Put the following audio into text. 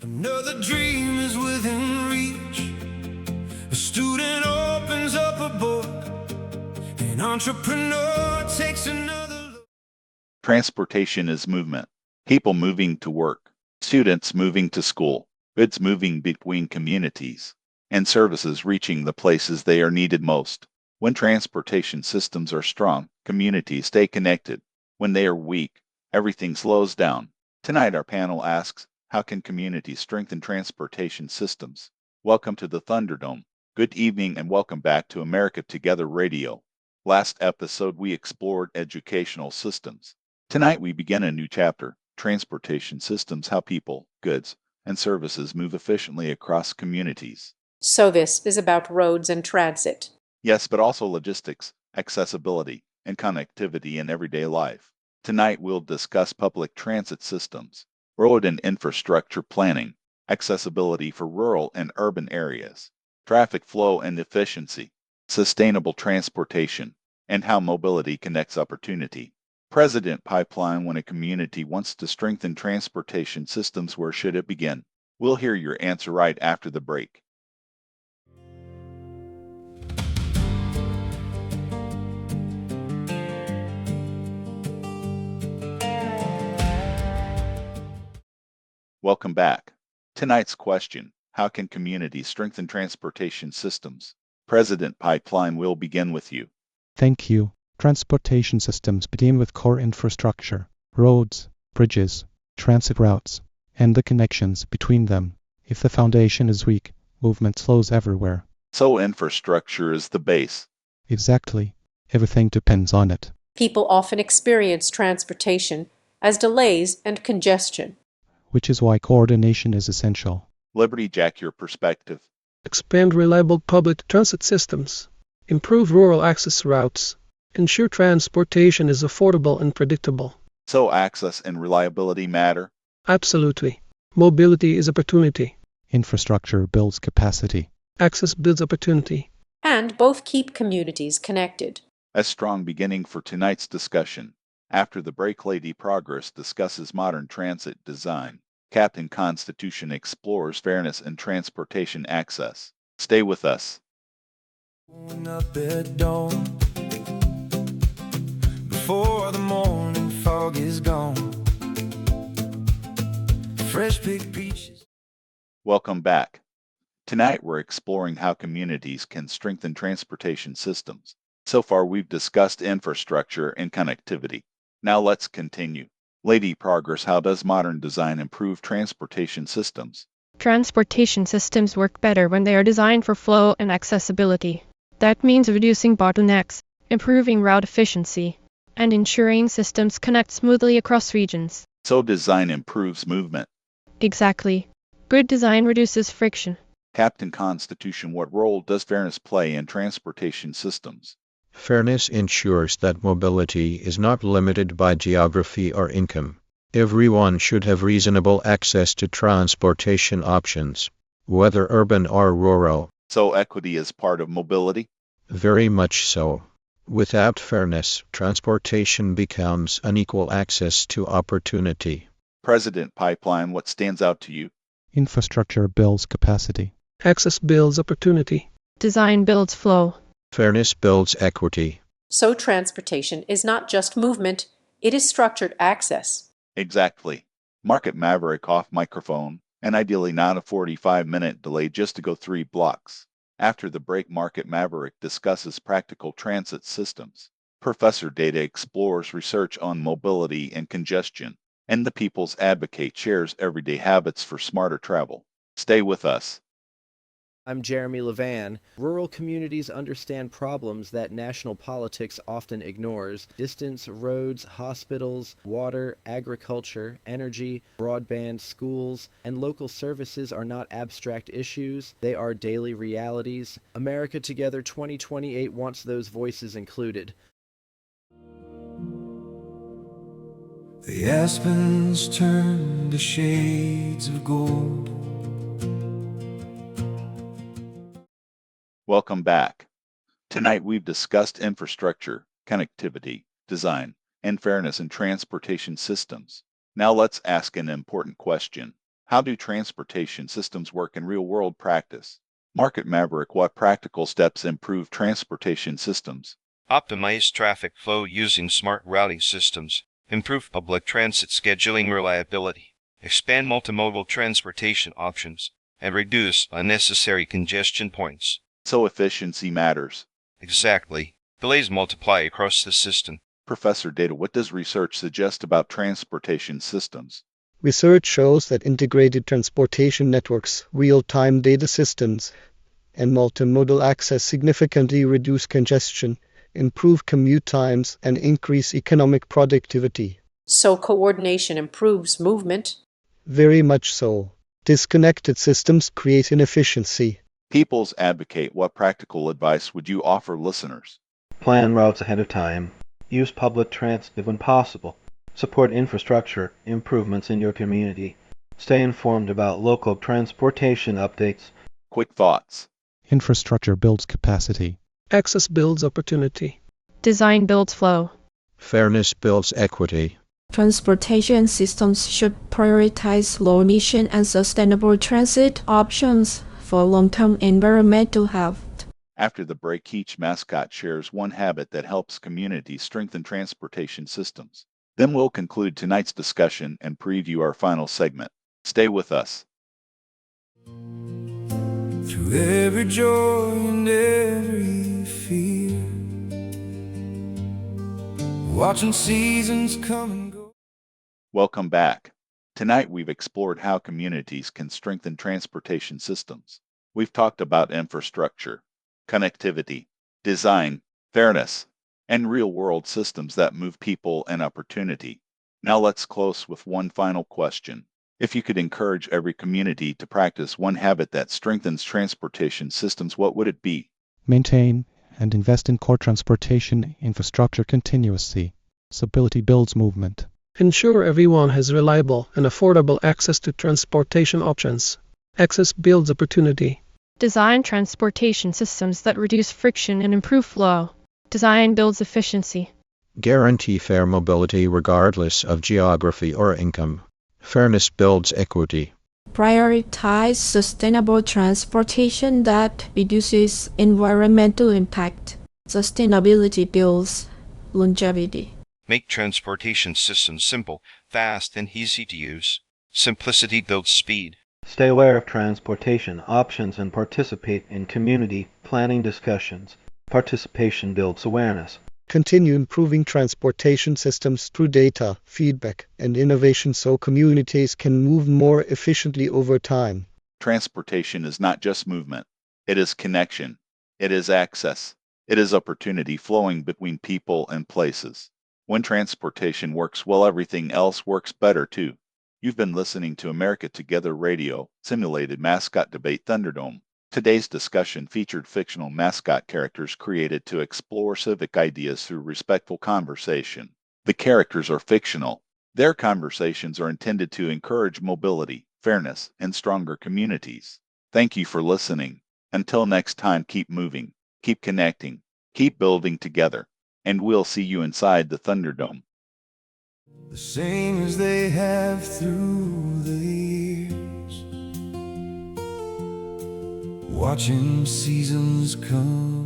Another dream is within reach. A student opens up a book. An entrepreneur takes another look. Transportation is movement. People moving to work, students moving to school, goods moving between communities, and services reaching the places they are needed most. When transportation systems are strong, communities stay connected. When they are weak, everything slows down. Tonight our panel asks, how can communities strengthen transportation systems? Welcome to the Thunderdome. Good evening and welcome back to America Together Radio. Last episode we explored educational systems. Tonight we begin a new chapter, transportation systems, how people, goods, and services move efficiently across communities. So this is about roads and transit. Yes, but also logistics, accessibility, and connectivity in everyday life. Tonight we'll discuss public transit systems, road and infrastructure planning, accessibility for rural and urban areas, traffic flow and efficiency, sustainable transportation, and how mobility connects opportunity. President Pipeline, when a community wants to strengthen transportation systems, where should it begin? We'll hear your answer right after the break. Welcome back. Tonight's question, how can communities strengthen transportation systems? President Pipeline, will begin with you. Thank you. Transportation systems begin with core infrastructure, roads, bridges, transit routes, and the connections between them. If the foundation is weak, movement slows everywhere. So infrastructure is the base. Exactly. Everything depends on it. People often experience transportation as delays and congestion. Which is why coordination is essential. Liberty Jack, your perspective. Expand reliable public transit systems, improve rural access routes, ensure transportation is affordable and predictable. So access and reliability matter? Absolutely. Mobility is opportunity. Infrastructure builds capacity. Access builds opportunity. And both keep communities connected. A strong beginning for tonight's discussion. After the break, Lady Progress discusses modern transit design. Captain Constitution explores fairness in transportation access. Stay with us. Up at dawn, before the morning fog is gone. Fresh picked peaches. Welcome back. Tonight we're exploring how communities can strengthen transportation systems. So far we've discussed infrastructure and connectivity. Now let's continue. Lady Progress, how does modern design improve transportation systems? Transportation systems work better when they are designed for flow and accessibility. That means reducing bottlenecks, improving route efficiency, and ensuring systems connect smoothly across regions. So design improves movement. Exactly. Good design reduces friction. Captain Constitution, what role does fairness play in transportation systems? Fairness ensures that mobility is not limited by geography or income. Everyone should have reasonable access to transportation options, whether urban or rural. So equity is part of mobility? Very much so. Without fairness, transportation becomes unequal access to opportunity. President Pipeline, what stands out to you? Infrastructure builds capacity. Access builds opportunity. Design builds flow. Fairness builds equity. So transportation is not just movement, it is structured access. Exactly. Market Maverick off microphone, and ideally not a 45-minute delay just to go 3 blocks. After the break, Market Maverick discusses practical transit systems. Professor Data explores research on mobility and congestion, and the People's Advocate shares everyday habits for smarter travel. Stay with us. I'm Jeremy Levan. Rural communities understand problems that national politics often ignores. Distance, roads, hospitals, water, agriculture, energy, broadband, schools, and local services are not abstract issues. They are daily realities. America Together 2028 wants those voices included. The aspens turn to shades of gold. Welcome back. Tonight we've discussed infrastructure, connectivity, design, and fairness in transportation systems. Now let's ask an important question. How do transportation systems work in real-world practice? Market Maverick, what practical steps improve transportation systems? Optimize traffic flow using smart routing systems. Improve public transit scheduling reliability. Expand multimodal transportation options. And reduce unnecessary congestion points. So efficiency matters. Exactly. Delays multiply across the system. Professor Data, what does research suggest about transportation systems? Research shows that integrated transportation networks, real-time data systems, and multimodal access significantly reduce congestion, improve commute times, and increase economic productivity. So coordination improves movement. Very much so. Disconnected systems create inefficiency. Peoples advocate, what practical advice would you offer listeners? Plan routes ahead of time. Use public transit when possible. Support infrastructure improvements in your community. Stay informed about local transportation updates. Quick thoughts. Infrastructure builds capacity. Access builds opportunity. Design builds flow. Fairness builds equity. Transportation systems should prioritize low-emission and sustainable transit options for long-term environmental health. After the break, each mascot shares one habit that helps communities strengthen transportation systems. Then we'll conclude tonight's discussion and preview our final segment. Stay with us. Through every joy and every fear, watching seasons come and go. Welcome back. Tonight we've explored how communities can strengthen transportation systems. We've talked about infrastructure, connectivity, design, fairness, and real-world systems that move people and opportunity. Now let's close with one final question. If you could encourage every community to practice one habit that strengthens transportation systems, what would it be? Maintain and invest in core transportation infrastructure continuously. Stability builds movement. Ensure everyone has reliable and affordable access to transportation options. Access builds opportunity. Design transportation systems that reduce friction and improve flow. Design builds efficiency. Guarantee fair mobility regardless of geography or income. Fairness builds equity. Prioritize sustainable transportation that reduces environmental impact. Sustainability builds longevity. Make transportation systems simple, fast, and easy to use. Simplicity builds speed. Stay aware of transportation options and participate in community planning discussions. Participation builds awareness. Continue improving transportation systems through data, feedback, and innovation so communities can move more efficiently over time. Transportation is not just movement. It is connection. It is access. It is opportunity flowing between people and places. When transportation works well, everything else works better too. You've been listening to America Together Radio, simulated mascot debate Thunderdome. Today's discussion featured fictional mascot characters created to explore civic ideas through respectful conversation. The characters are fictional. Their conversations are intended to encourage mobility, fairness, and stronger communities. Thank you for listening. Until next time, keep moving, keep connecting, keep building together, and we'll see you inside the Thunderdome. The same as they have through the years, watching seasons come